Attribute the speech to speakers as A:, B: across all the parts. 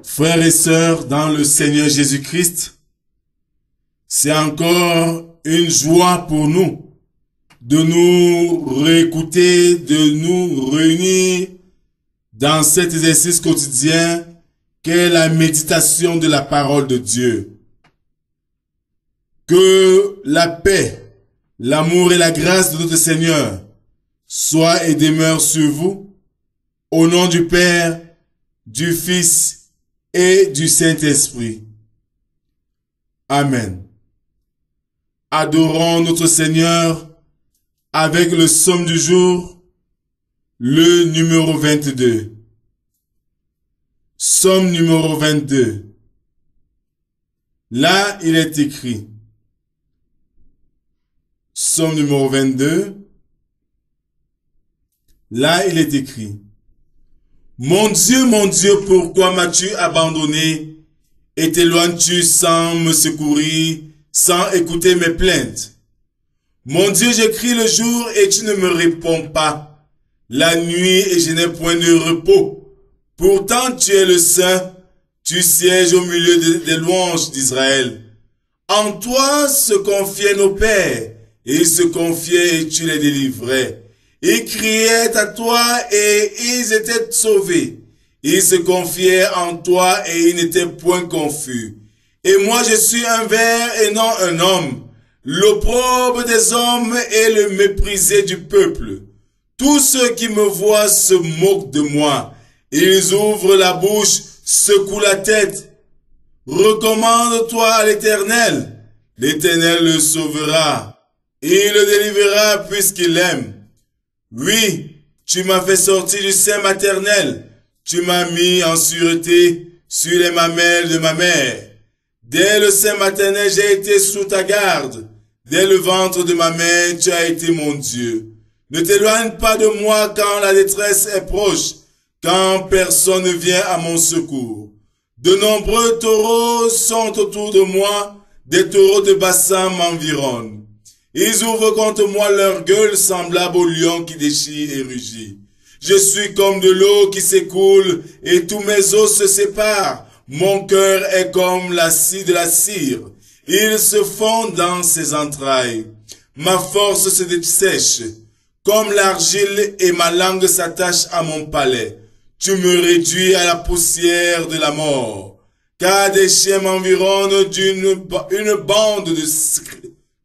A: Frères et sœurs dans le Seigneur Jésus-Christ, c'est encore une joie pour nous de nous réécouter, de nous réunir dans cet exercice quotidien qu'est la méditation de la parole de Dieu. Que la paix, l'amour et la grâce de notre Seigneur soient et demeurent sur vous, au nom du Père, du Fils et du Saint-Esprit. Amen. Adorons notre Seigneur avec le psaume du jour, le numéro 22. Psaume numéro 22. Là, il est écrit. Psaume numéro 22. Là, il est écrit. Mon Dieu, pourquoi m'as-tu abandonné et t'éloignes-tu sans me secourir, sans écouter mes plaintes? Mon Dieu, j'écris le jour et tu ne me réponds pas. La nuit et je n'ai point de repos. Pourtant, tu es le Saint, tu sièges au milieu des louanges d'Israël. En toi se confiaient nos pères, et ils se confiaient et tu les délivrais. Ils criaient à toi et ils étaient sauvés. Ils se confiaient en toi et ils n'étaient point confus. Et moi je suis un ver et non un homme, l'opprobre des hommes et le méprisé du peuple. Tous ceux qui me voient se moquent de moi. Ils ouvrent la bouche, secouent la tête. Recommande-toi à l'Éternel. L'Éternel le sauvera. Il le délivrera puisqu'il l'aime. Oui, tu m'as fait sortir du sein maternel. Tu m'as mis en sûreté sur les mamelles de ma mère. Dès le sein maternel, j'ai été sous ta garde. Dès le ventre de ma mère, tu as été mon Dieu. Ne t'éloigne pas de moi quand la détresse est proche, quand personne ne vient à mon secours. De nombreux taureaux sont autour de moi, des taureaux de bassin m'environnent. Ils ouvrent contre moi leur gueule semblable au lion qui déchire et rugit. Je suis comme de l'eau qui s'écoule et tous mes os se séparent. Mon cœur est comme la scie de la cire. Il se fond dans ses entrailles. Ma force se dessèche comme l'argile et ma langue s'attache à mon palais. Tu me réduis à la poussière de la mort. Car des chiens m'environnent une bande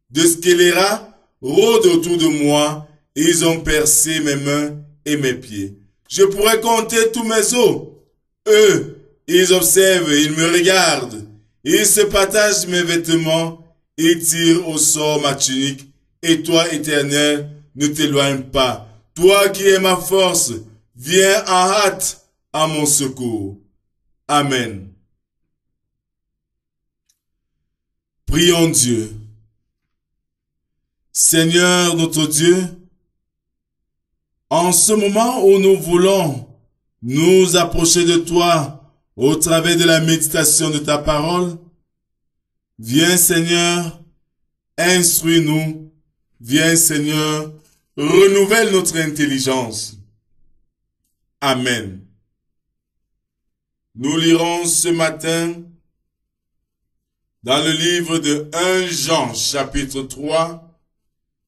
A: de scélérats rôdent autour de moi, ils ont percé mes mains et mes pieds. Je pourrais compter tous mes os. Eux, ils observent, ils me regardent. Ils se partagent mes vêtements, ils tirent au sort ma tunique. Et toi, Éternel, ne t'éloigne pas. Toi qui es ma force, viens en hâte à mon secours. Amen. Prions Dieu. Seigneur notre Dieu, en ce moment où nous voulons nous approcher de toi au travers de la méditation de ta parole, viens Seigneur, instruis-nous, viens Seigneur, renouvelle notre intelligence. Amen. Nous lirons ce matin dans le livre de 1 Jean, chapitre 3,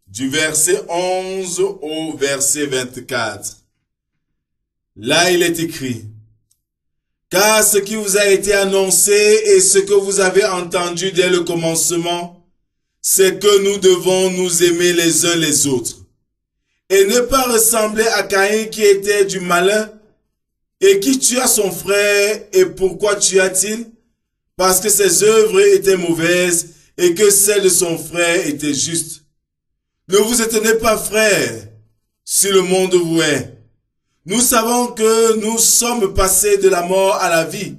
A: du verset 11 au verset 24. Là, il est écrit, « Car ce qui vous a été annoncé et ce que vous avez entendu dès le commencement, c'est que nous devons nous aimer les uns les autres, et ne pas ressembler à Caïn qui était du malin, et qui tua son frère. Et pourquoi tua-t-il? Parce que ses œuvres étaient mauvaises, et que celles de son frère étaient justes. Ne vous étonnez pas, frères, si le monde vous hait. Nous savons que nous sommes passés de la mort à la vie,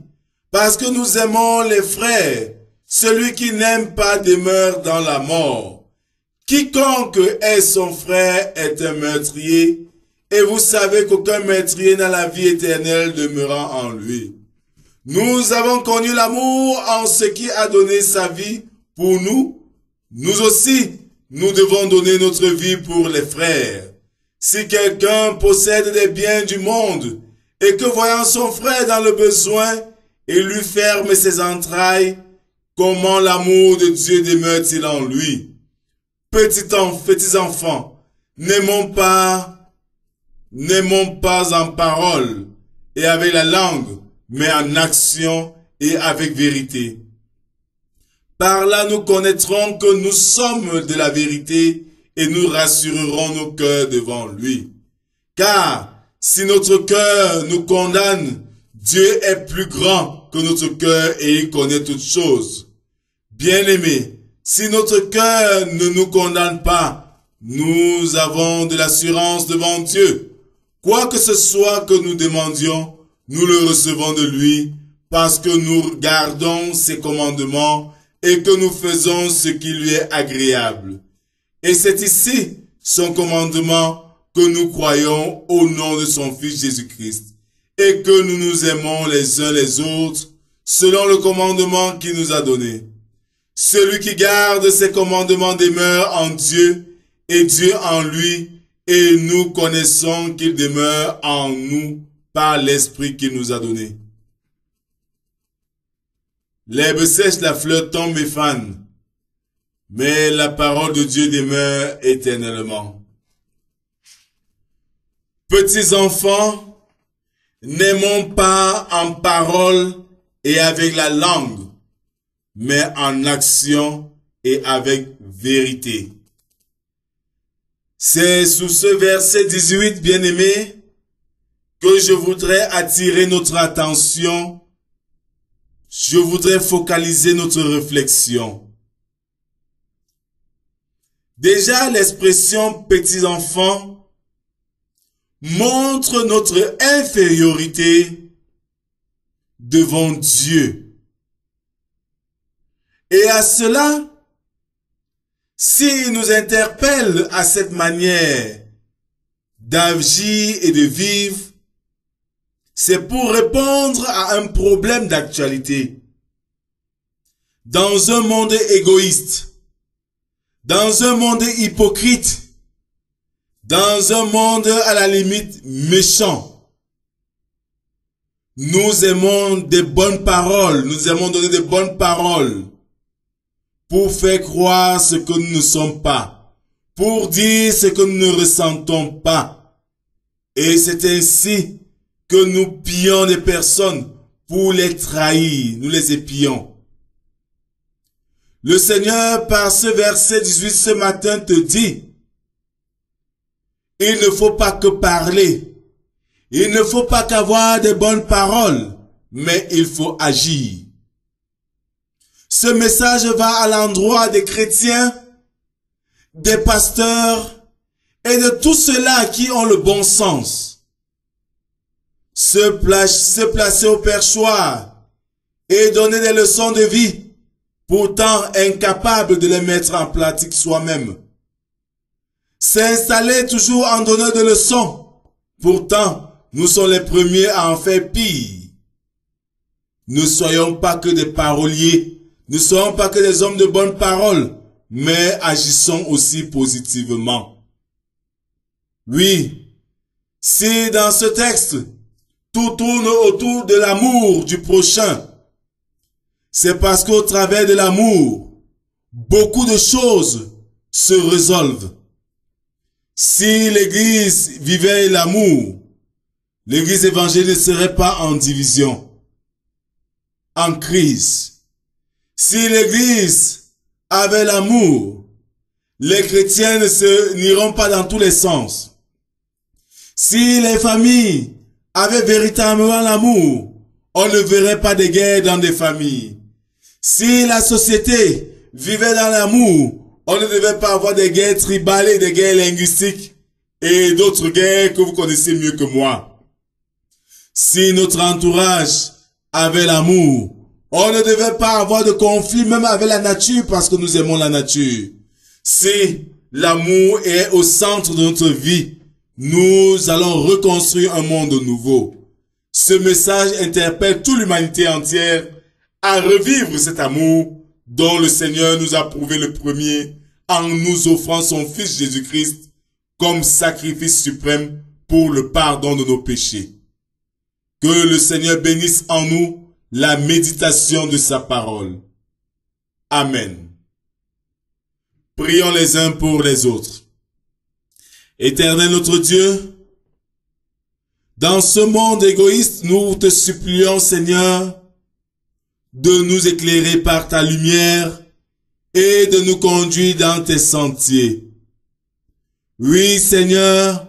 A: parce que nous aimons les frères. Celui qui n'aime pas demeure dans la mort. Quiconque est son frère est un meurtrier, et vous savez qu'aucun meurtrier n'a la vie éternelle demeurant en lui. Nous avons connu l'amour en ce qui a donné sa vie pour nous. Nous aussi, nous devons donner notre vie pour les frères. Si quelqu'un possède des biens du monde et que voyant son frère dans le besoin, et lui ferme ses entrailles, comment l'amour de Dieu demeure-t-il en lui? Petits enfants, n'aimons pas en parole et avec la langue, mais en action et avec vérité. Par là, nous connaîtrons que nous sommes de la vérité et nous rassurerons nos cœurs devant lui. Car si notre cœur nous condamne, Dieu est plus grand que notre cœur et il connaît toutes choses. Bien-aimés, si notre cœur ne nous condamne pas, nous avons de l'assurance devant Dieu. Quoi que ce soit que nous demandions, nous le recevons de lui, parce que nous gardons ses commandements et que nous faisons ce qui lui est agréable. Et c'est ici son commandement que nous croyons au nom de son Fils Jésus-Christ, et que nous nous aimons les uns les autres, selon le commandement qu'il nous a donné. Celui qui garde ses commandements demeure en Dieu, et Dieu en lui, et nous connaissons qu'il demeure en nous par l'Esprit qu'il nous a donné. L'herbe sèche, la fleur tombe et fane, mais la parole de Dieu demeure éternellement. Petits enfants, n'aimons pas en parole et avec la langue, mais en action et avec vérité. C'est sous ce verset 18, bien-aimés, que je voudrais attirer notre attention. Je voudrais focaliser notre réflexion. Déjà, l'expression petits enfants montre notre infériorité devant Dieu. Et à cela, s'il nous interpelle à cette manière d'agir et de vivre, c'est pour répondre à un problème d'actualité. Dans un monde égoïste, dans un monde hypocrite, dans un monde à la limite méchant, nous aimons des bonnes paroles, nous aimons donner des bonnes paroles pour faire croire ce que nous ne sommes pas, pour dire ce que nous ne ressentons pas. Et c'est ainsi que nous pillons des personnes pour les trahir, nous les épions. Le Seigneur, par ce verset 18 ce matin, te dit, il ne faut pas que parler, il ne faut pas qu'avoir de bonnes paroles, mais il faut agir. Ce message va à l'endroit des chrétiens, des pasteurs et de tous ceux-là qui ont le bon sens. Se placer au perchoir et donner des leçons de vie, pourtant incapable de les mettre en pratique soi-même. S'installer toujours en donnant des leçons, pourtant nous sommes les premiers à en faire pire. Ne soyons pas que des paroliers, ne soyons pas que des hommes de bonne parole, mais agissons aussi positivement. Oui, si dans ce texte, tout tourne autour de l'amour du prochain, c'est parce qu'au travers de l'amour, beaucoup de choses se résolvent. Si l'Église vivait l'amour, l'Église évangélique ne serait pas en division, en crise. Si l'Église avait l'amour, les chrétiens n'iront pas dans tous les sens. Si les familles avaient véritablement l'amour, on ne verrait pas de guerre dans des familles. Si la société vivait dans l'amour, on ne devait pas avoir des guerres tribales et des guerres linguistiques et d'autres guerres que vous connaissez mieux que moi. Si notre entourage avait l'amour, on ne devait pas avoir de conflit même avec la nature parce que nous aimons la nature. Si l'amour est au centre de notre vie, nous allons reconstruire un monde nouveau. Ce message interpelle toute l'humanité entière à revivre cet amour dont le Seigneur nous a prouvé le premier en nous offrant son Fils Jésus-Christ comme sacrifice suprême pour le pardon de nos péchés. Que le Seigneur bénisse en nous la méditation de sa parole. Amen. Prions les uns pour les autres. Éternel notre Dieu, dans ce monde égoïste, nous te supplions, Seigneur, de nous éclairer par ta lumière et de nous conduire dans tes sentiers. Oui, Seigneur,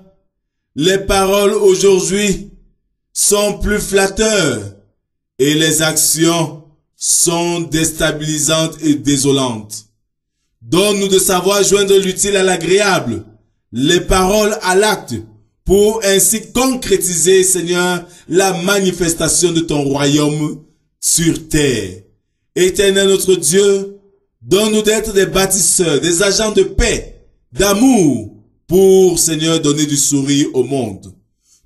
A: les paroles aujourd'hui sont plus flatteurs et les actions sont déstabilisantes et désolantes. Donne-nous de savoir joindre l'utile à l'agréable, les paroles à l'acte, pour ainsi concrétiser, Seigneur, la manifestation de ton royaume sur terre. Éternel notre Dieu, donne-nous d'être des bâtisseurs, des agents de paix, d'amour, pour, Seigneur, donner du sourire au monde.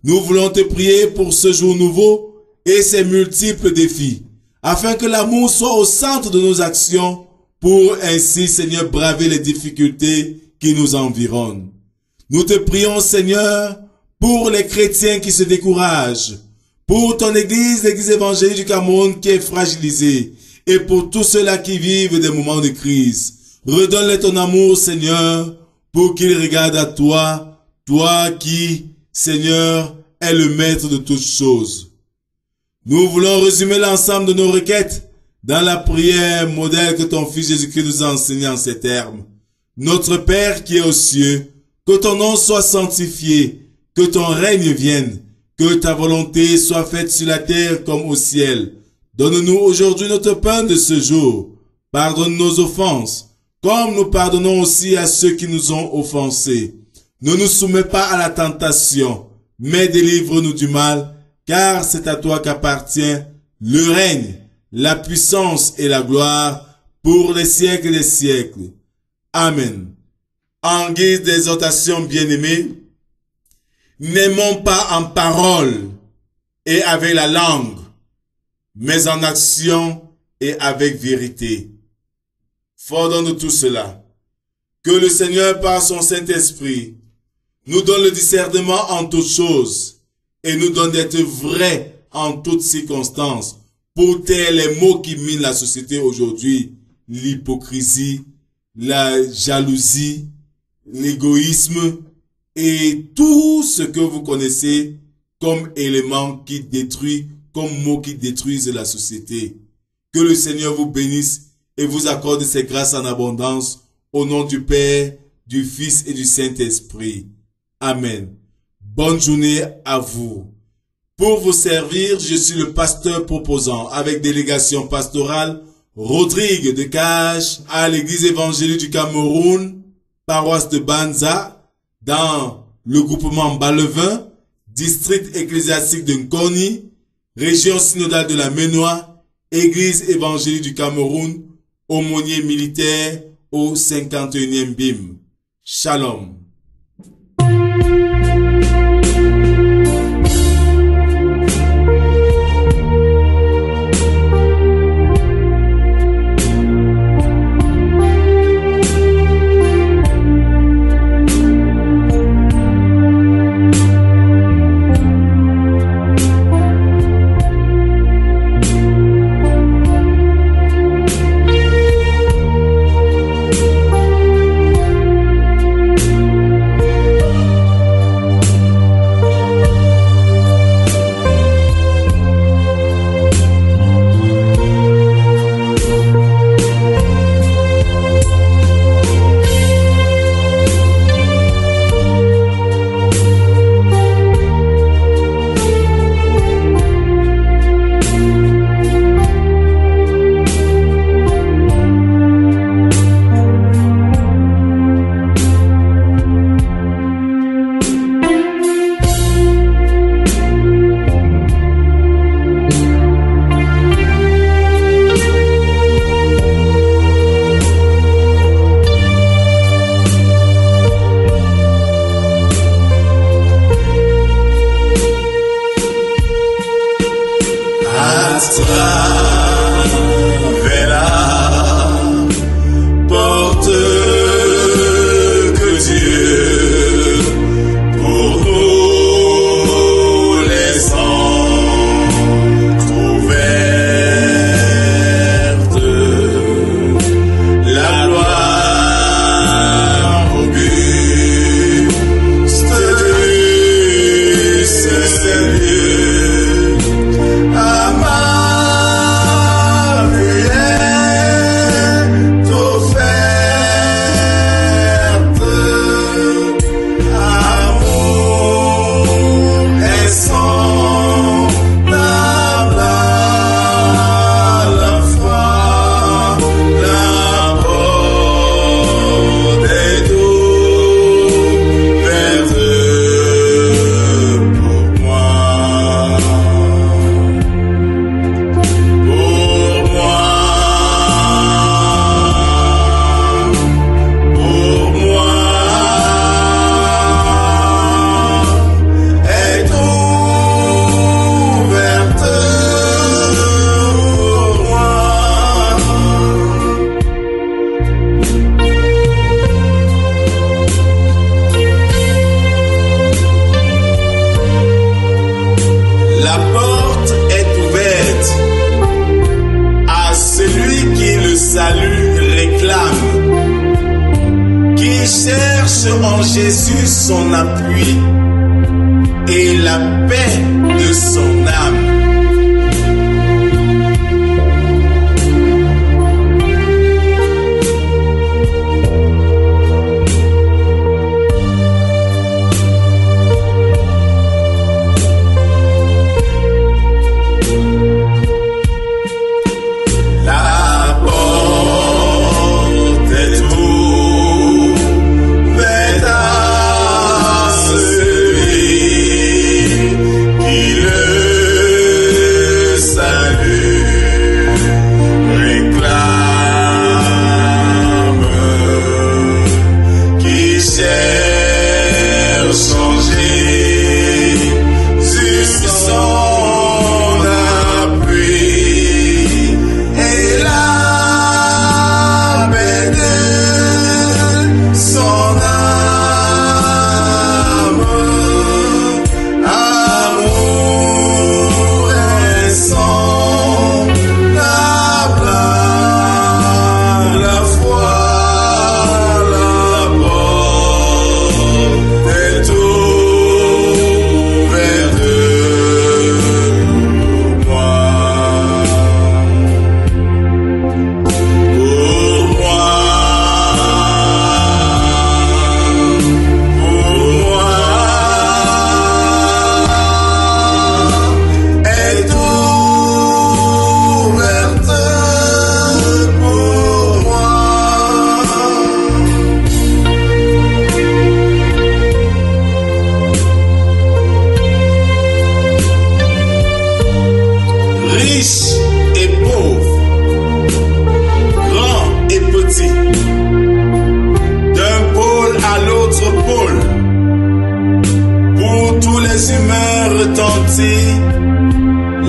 A: Nous voulons te prier pour ce jour nouveau et ses multiples défis, afin que l'amour soit au centre de nos actions, pour ainsi, Seigneur, braver les difficultés qui nous environnent. Nous te prions, Seigneur, pour les chrétiens qui se découragent, pour ton église, l'église évangélique du Cameroun qui est fragilisée, et pour tous ceux-là qui vivent des moments de crise. Redonne-les ton amour, Seigneur, pour qu'ils regardent à toi, toi qui, Seigneur, es le maître de toutes choses. Nous voulons résumer l'ensemble de nos requêtes dans la prière modèle que ton Fils Jésus-Christ nous a enseigné en ces termes. Notre Père qui est aux cieux, que ton nom soit sanctifié, que ton règne vienne, que ta volonté soit faite sur la terre comme au ciel. Donne-nous aujourd'hui notre pain de ce jour. Pardonne nos offenses, comme nous pardonnons aussi à ceux qui nous ont offensés. Ne nous soumets pas à la tentation, mais délivre-nous du mal, car c'est à toi qu'appartient le règne, la puissance et la gloire pour les siècles des siècles. Amen. En guise d'exhortation, bien-aimés, n'aimons pas en parole et avec la langue, mais en action et avec vérité. Fort de tout cela, que le Seigneur, par son Saint-Esprit, nous donne le discernement en toutes choses et nous donne d'être vrais en toutes circonstances pour taire les maux qui minent la société aujourd'hui, l'hypocrisie, la jalousie, l'égoïsme et tout ce que vous connaissez comme éléments qui détruisent, comme mots qui détruisent la société. Que le Seigneur vous bénisse et vous accorde ses grâces en abondance au nom du Père, du Fils et du Saint-Esprit. Amen. Bonne journée à vous. Pour vous servir, je suis le pasteur proposant avec délégation pastorale Rodrigue de Cage à l'église évangélique du Cameroun, paroisse de Banza, dans le groupement Balevin, district ecclésiastique de Nkoni, région synodale de la Ménois, église évangélique du Cameroun, aumônier militaire au 51e BIM. Shalom.
B: Trouver
A: La porte est ouverte à celui qui le salut réclame, qui cherche en Jésus son appui et la paix de son âme.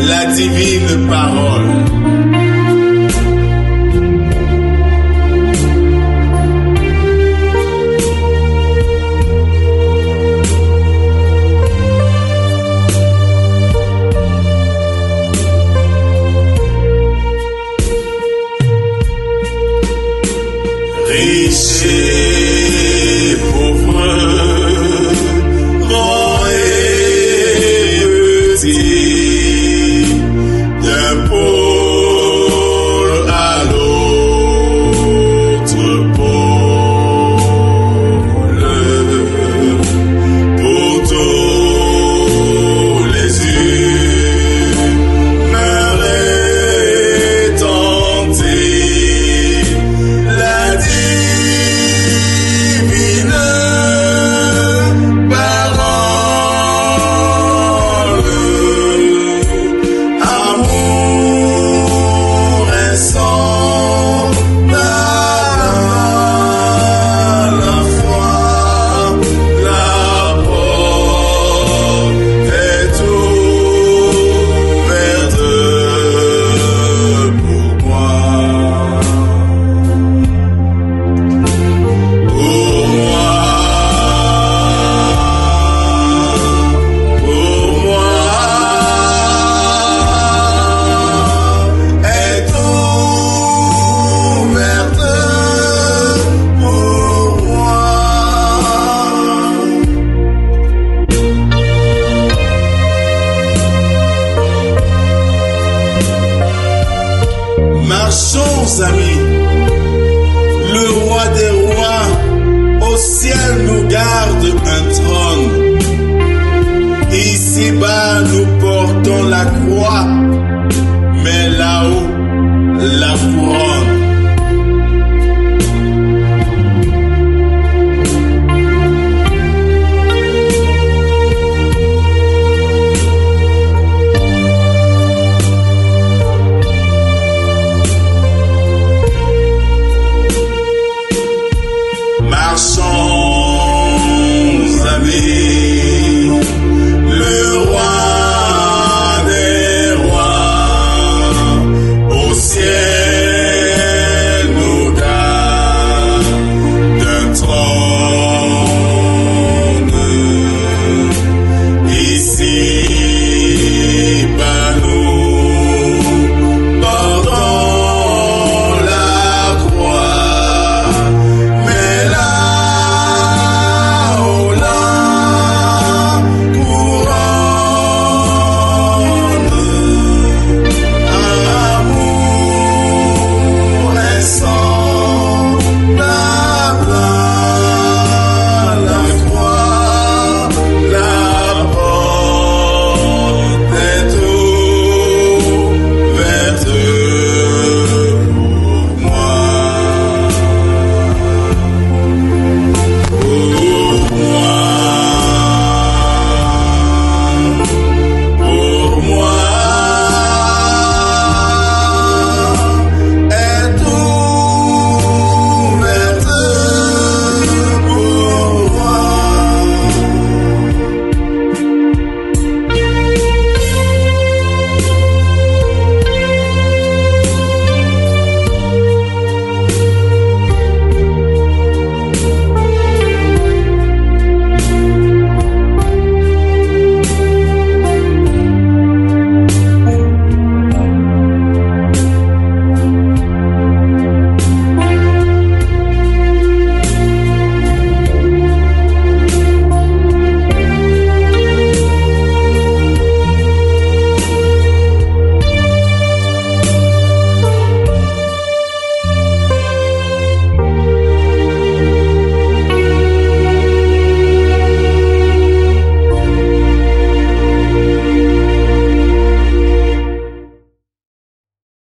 A: La divine parole. Riche et pauvre, grand et petit, d'un pôle à l'autre pôle, pour tous les humains rétentis, la divine parole, amour insondable, la foi, la porte est ouverte pour moi. Pour moi, est ouverte pour moi. Marchons, amis, le roi des rois au ciel nous garde un trône. Ici-bas, nous portons la croix